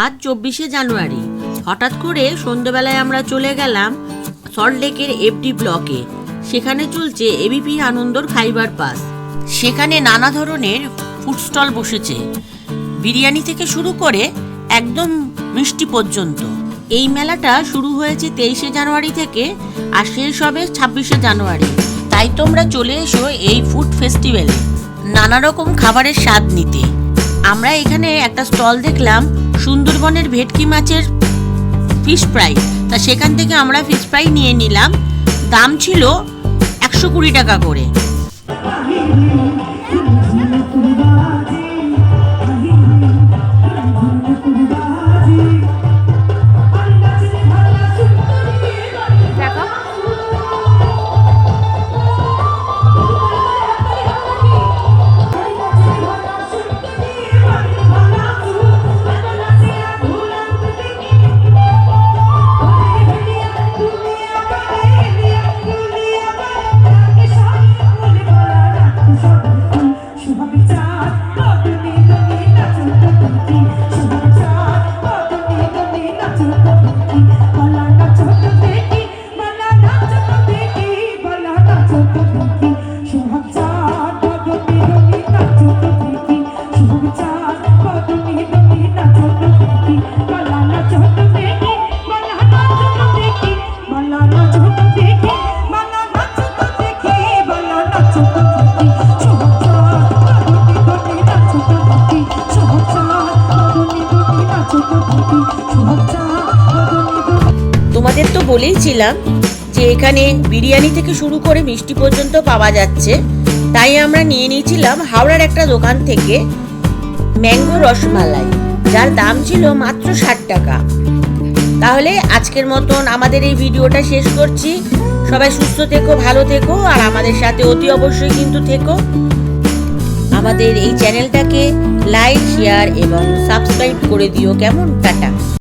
আজ 24শে জানুয়ারি। হঠাৎ করে সন্ধ্যেবেলায় আমরা চলে গেলাম সল্টলেকের এফডি ব্লকে। সেখানে চলছে এবিপি আনন্দর খাইবার পাস। সেখানে নানা ধরনের ফুড স্টল বসেছে, বিরিয়ানি থেকে শুরু করে একদম মিষ্টি পর্যন্ত। এই মেলাটা শুরু হয়েছে 23শে জানুয়ারি থেকে আর শেষ হবে 26শে জানুয়ারি। তাই তোমরা চলে এসো এই ফুড ফেস্টিভ্যালে নানা রকম খাবারের স্বাদ নিতে। আমরা এখানে একটা স্টল দেখলাম সুন্দরবনের ভেটকি মাছের ফিশ ফ্রাই। তা সেখান থেকে আমরা ফিশ ফ্রাই নিয়ে নিলাম। দাম ছিল 120 টাকা করে। তোমাদের তো বলেইছিলাম যে এখানে বিরিয়ানি থেকে শুরু করে মিষ্টি পর্যন্ত পাওয়া যাচ্ছে। তাই আমরা নিয়ে নিয়েছিলাম হাওড়ার একটা দোকান থেকে ম্যাঙ্গো রসমালাই, যার দাম ছিল মাত্র 60 টাকা। তাহলে আজকের মতন আমাদের এই ভিডিওটা শেষ করছি। সবাই সুস্থ থেকো, ভালো থেকো, আর আমাদের সাথে অতি অবশ্যই কিন্তু থেকো। আমাদের এই চ্যানেলটাকে লাইক, শেয়ার এবং সাবস্ক্রাইব করে দিও। কেমন? টাটা।